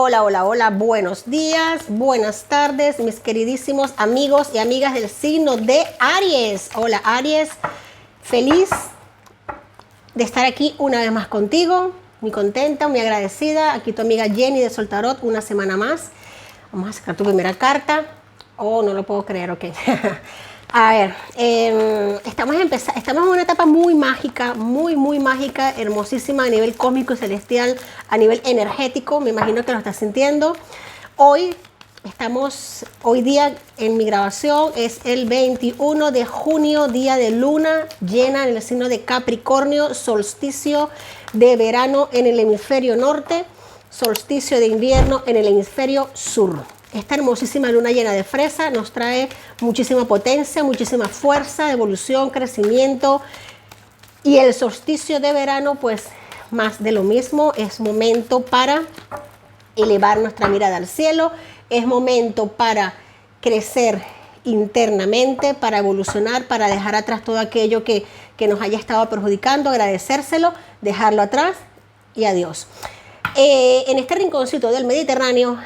Hola, hola, hola, buenos días, buenas tardes, mis queridísimos amigos y amigas del signo de Aries. Hola, Aries, feliz de estar aquí una vez más contigo, muy contenta, muy agradecida. Aquí tu amiga Jenny de Soltarot, una semana más. Vamos a sacar tu primera carta. Oh, no lo puedo creer, ok. A ver, estamos en una etapa muy mágica, muy mágica, hermosísima a nivel cósmico y celestial, a nivel energético, me imagino que lo estás sintiendo. Hoy día en mi grabación es el 21 de junio, día de luna llena en el signo de Capricornio, solsticio de verano en el hemisferio norte, solsticio de invierno en el hemisferio sur. Esta hermosísima luna llena de fresa nos trae muchísima potencia, muchísima fuerza, evolución, crecimiento. Y el solsticio de verano, pues más de lo mismo, es momento para elevar nuestra mirada al cielo, es momento para crecer internamente, para evolucionar, para dejar atrás todo aquello que nos haya estado perjudicando, agradecérselo, dejarlo atrás y adiós. En este rinconcito del Mediterráneo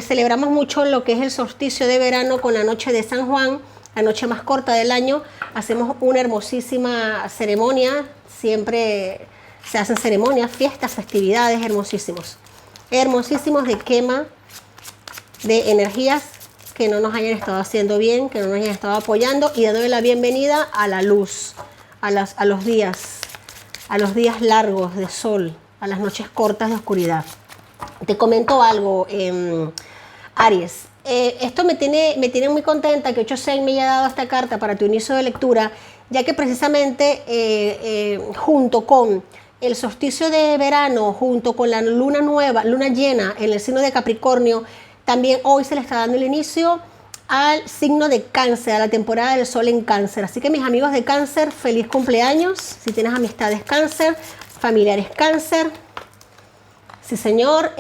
celebramos mucho lo que es el solsticio de verano con la noche de San Juan, la noche más corta del año. Hacemos una hermosísima ceremonia, siempre se hacen ceremonias, fiestas, festividades, hermosísimos de quema de energías que no nos hayan estado haciendo bien, que no nos hayan estado apoyando, y dándole la bienvenida a la luz, a los días largos de sol, a las noches cortas de oscuridad. Te comento algo, Aries. Esto me tiene muy contenta que 8-6 me haya dado esta carta para tu inicio de lectura, ya que precisamente junto con el solsticio de verano, junto con la luna llena en el signo de Capricornio, también hoy se le está dando el inicio al signo de Cáncer, a la temporada del sol en Cáncer. Así que mis amigos de Cáncer, feliz cumpleaños. Si tienes amistades Cáncer, familiares Cáncer, sí señor,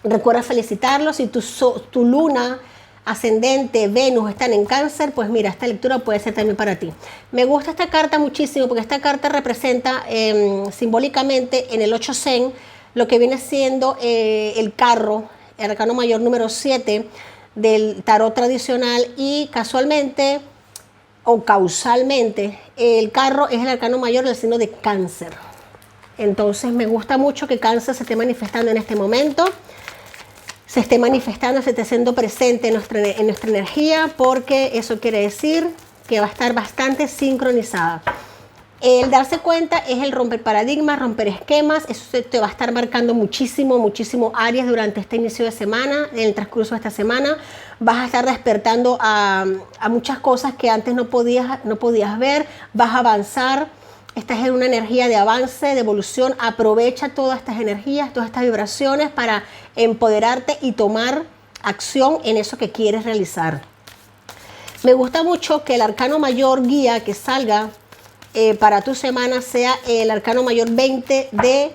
recuerda felicitarlos. Si tu luna ascendente, Venus están en Cáncer, pues mira, esta lectura puede ser también para ti. Me gusta esta carta muchísimo porque esta carta representa simbólicamente en el 8 Zen lo que viene siendo el carro, el arcano mayor número 7 del tarot tradicional, y casualmente o causalmente el carro es el arcano mayor del signo de Cáncer. Entonces me gusta mucho que Cáncer se esté manifestando en este momento, se esté haciendo presente en nuestra energía, porque eso quiere decir que va a estar bastante sincronizada. El darse cuenta es el romper paradigmas, romper esquemas. Eso te va a estar marcando muchísimo Aries durante este inicio de semana, en el transcurso de esta semana. Vas a estar despertando a muchas cosas que antes no podías ver, vas a avanzar. Estás en una energía de avance, de evolución. Aprovecha todas estas energías, todas estas vibraciones para empoderarte y tomar acción en eso que quieres realizar. Me gusta mucho que el arcano mayor guía que salga para tu semana sea el arcano mayor 20 de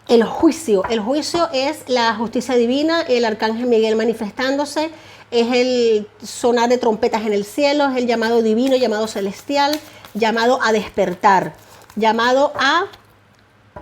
el juicio. El juicio es la justicia divina, el arcángel Miguel manifestándose, es el sonar de trompetas en el cielo, es el llamado divino, llamado celestial, llamado a despertar, llamado a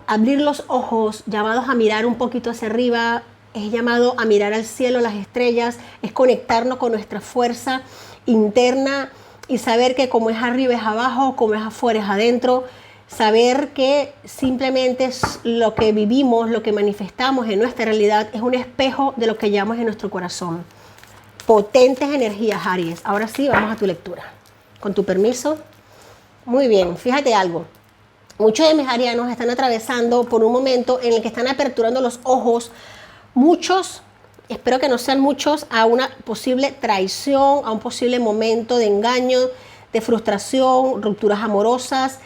abrir los ojos, llamados a mirar un poquito hacia arriba, es llamado a mirar al cielo, las estrellas, es conectarnos con nuestra fuerza interna y saber que como es arriba es abajo, como es afuera es adentro, saber que simplemente lo que vivimos, lo que manifestamos en nuestra realidad es un espejo de lo que llevamos en nuestro corazón. Potentes energías, Aries. Ahora sí, vamos a tu lectura. Con tu permiso. Muy bien, fíjate algo. Muchos de mis arianos están atravesando por un momento en el que están aperturando los ojos. Muchos, espero que no sean muchos, a una posible traición, a un posible momento de engaño, de frustración, rupturas amorosas,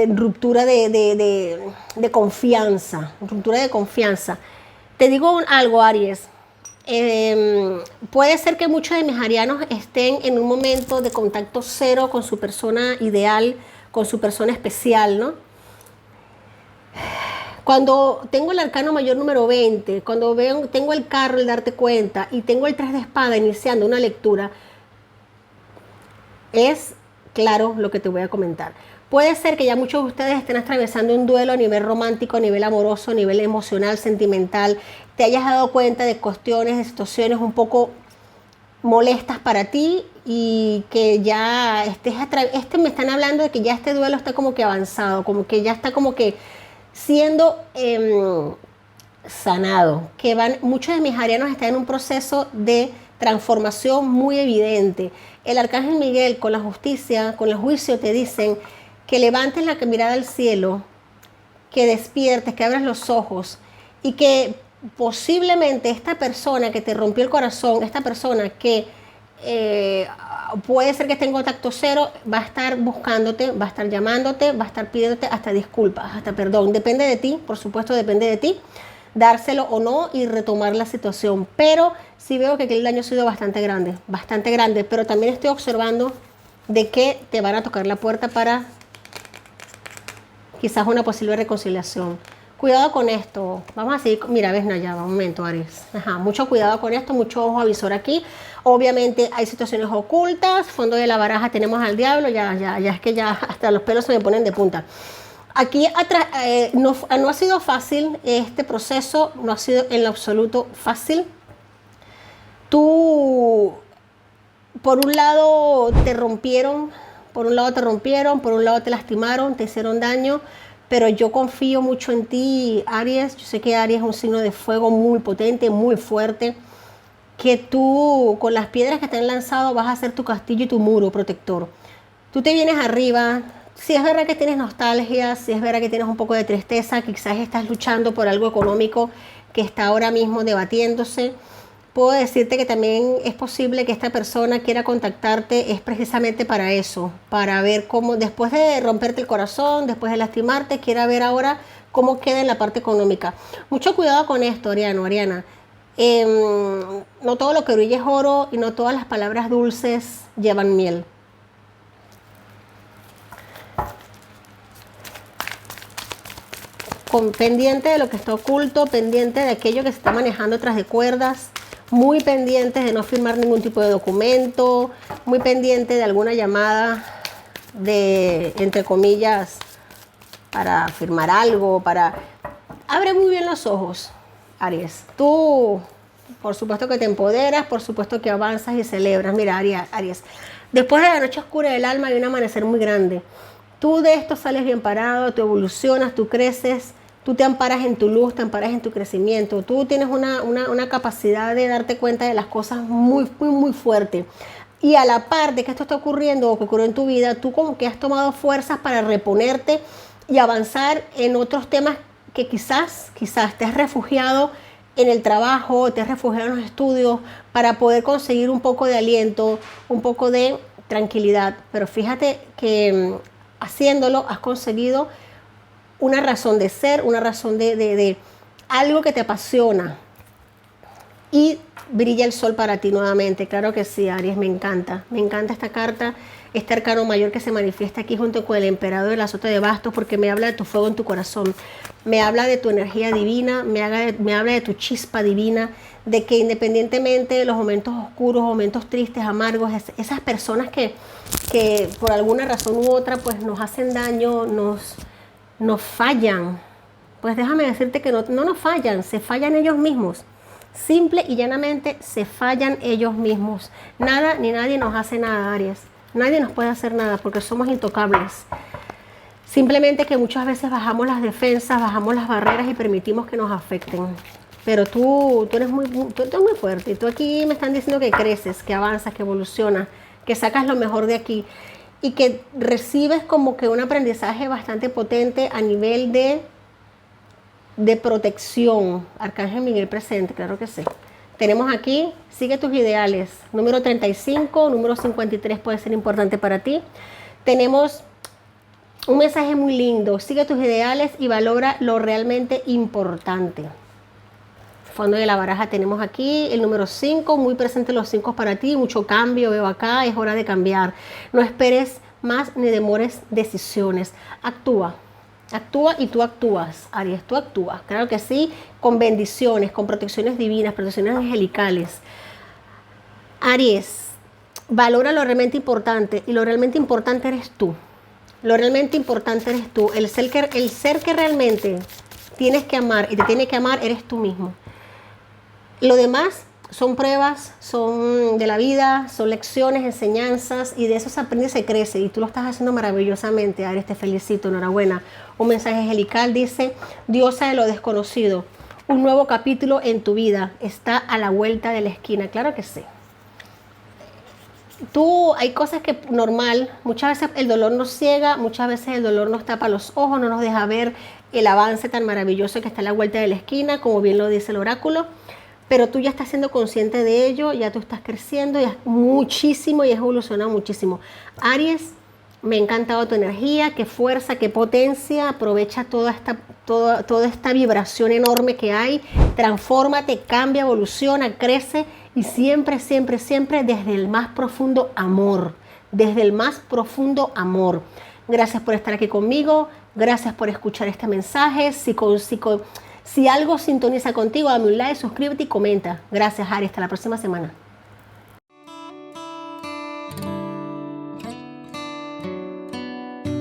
ruptura de confianza, ruptura de confianza. Te digo algo, Aries. Puede ser que muchos de mis arianos estén en un momento de contacto cero con su persona ideal, con su persona especial, ¿no? Cuando tengo el arcano mayor número 20, cuando tengo el carro, el darte cuenta, y tengo el 3 de espada iniciando una lectura, es claro lo que te voy a comentar. Puede ser que ya muchos de ustedes estén atravesando un duelo a nivel romántico, a nivel amoroso, a nivel emocional, sentimental. Te hayas dado cuenta de cuestiones, de situaciones un poco molestas para ti y que ya me están hablando de que ya este duelo está como que avanzado, como que ya está como que siendo sanado, que muchos de mis arianos están en un proceso de transformación muy evidente. El arcángel Miguel con la justicia, con el juicio te dicen que levantes la mirada al cielo, que despiertes, que abras los ojos y que posiblemente esta persona que te rompió el corazón, esta persona que puede ser que esté en contacto cero, va a estar buscándote, va a estar llamándote, va a estar pidiéndote hasta disculpas, hasta perdón. Depende de ti, por supuesto, depende de ti, dárselo o no y retomar la situación. Pero sí veo que aquí el daño ha sido bastante grande, pero también estoy observando de que te van a tocar la puerta para quizás una posible reconciliación. Cuidado con esto. Vamos a seguir. Mira, ves, Nayaba, un momento, Aries. Mucho cuidado con esto, mucho ojo avisor aquí. Obviamente hay situaciones ocultas. Fondo de la baraja tenemos al diablo. Ya es que ya hasta los pelos se me ponen de punta. Aquí no ha sido fácil este proceso, no ha sido en lo absoluto fácil. Tú, por un lado te rompieron, por un lado te lastimaron, te hicieron daño. Pero yo confío mucho en ti, Aries. Yo sé que Aries es un signo de fuego muy potente, muy fuerte. Que tú, con las piedras que te han lanzado, vas a hacer tu castillo y tu muro protector. Tú te vienes arriba. Si es verdad que tienes nostalgia, si es verdad que tienes un poco de tristeza, quizás estás luchando por algo económico que está ahora mismo debatiéndose. Puedo decirte que también es posible que esta persona quiera contactarte, es precisamente para eso, para ver cómo, después de romperte el corazón, después de lastimarte, quiera ver ahora cómo queda en la parte económica. Mucho cuidado con esto, Ariana. No todo lo que brilla es oro y no todas las palabras dulces llevan miel. Pendiente de lo que está oculto, pendiente de aquello que se está manejando tras de cuerdas. Muy pendientes de no firmar ningún tipo de documento, muy pendiente de alguna llamada de, entre comillas, para firmar algo, Abre muy bien los ojos, Aries. Tú, por supuesto que te empoderas, por supuesto que avanzas y celebras. Mira, Aries, después de la noche oscura del alma hay un amanecer muy grande. Tú de esto sales bien parado, tú evolucionas, tú creces. Tú te amparas en tu luz, te amparas en tu crecimiento. Tú tienes una capacidad de darte cuenta de las cosas muy, muy, muy fuerte. Y a la par de que esto está ocurriendo o que ocurrió en tu vida, tú como que has tomado fuerzas para reponerte y avanzar en otros temas que quizás te has refugiado en el trabajo, te has refugiado en los estudios para poder conseguir un poco de aliento, un poco de tranquilidad. Pero fíjate que haciéndolo has conseguido una razón de ser, una razón de algo que te apasiona. Y brilla el sol para ti nuevamente. Claro que sí, Aries, me encanta esta carta, este arcano mayor que se manifiesta aquí junto con el emperador del azote de bastos, porque me habla de tu fuego en tu corazón, me habla de tu energía divina, me habla de tu chispa divina, de que independientemente de los momentos oscuros, momentos tristes, amargos, esas personas que por alguna razón u otra pues nos hacen daño, nos fallan, pues déjame decirte que no nos fallan, se fallan ellos mismos. Simple y llanamente se fallan ellos mismos. Nada ni nadie nos hace nada, Aries. Nadie nos puede hacer nada porque somos intocables. Simplemente que muchas veces bajamos las defensas, bajamos las barreras y permitimos que nos afecten. Pero tú eres muy fuerte. Y tú aquí me están diciendo que creces, que avanzas, que evolucionas, que sacas lo mejor de aquí. Y que recibes como que un aprendizaje bastante potente a nivel de protección. Arcángel Miguel presente, claro que sí. Tenemos aquí, sigue tus ideales. Número 35, número 53 puede ser importante para ti. Tenemos un mensaje muy lindo. Sigue tus ideales y valora lo realmente importante. Fondo de la baraja tenemos aquí el número 5, muy presente los 5 para ti, mucho cambio veo acá, es hora de cambiar. No esperes más ni demores decisiones. Actúa y tú actúas, Aries, tú actúas, claro que sí, con bendiciones, con protecciones divinas, protecciones angelicales. Aries, Valora lo realmente importante y lo realmente importante eres tú. Lo realmente importante eres tú. El ser que realmente tienes que amar y te tiene que amar eres tú mismo. Lo demás son pruebas, son de la vida, son lecciones, enseñanzas y de eso se aprende y se crece y tú lo estás haciendo maravillosamente. Aries, te felicito, enhorabuena. Un mensaje angelical dice: diosa de lo desconocido, un nuevo capítulo en tu vida está a la vuelta de la esquina. Claro que sí. Hay cosas que normal, muchas veces el dolor nos ciega, muchas veces el dolor nos tapa los ojos, no nos deja ver el avance tan maravilloso que está a la vuelta de la esquina, como bien lo dice el oráculo, pero tú ya estás siendo consciente de ello, ya tú estás creciendo, ya muchísimo y has evolucionado muchísimo. Aries, me ha encantado tu energía, qué fuerza, qué potencia, aprovecha toda esta vibración enorme que hay, transfórmate, cambia, evoluciona, crece y siempre, siempre, siempre desde el más profundo amor, desde el más profundo amor. Gracias por estar aquí conmigo, gracias por escuchar este mensaje. Si algo sintoniza contigo, dame un like, suscríbete y comenta. Gracias, Aries, hasta la próxima semana.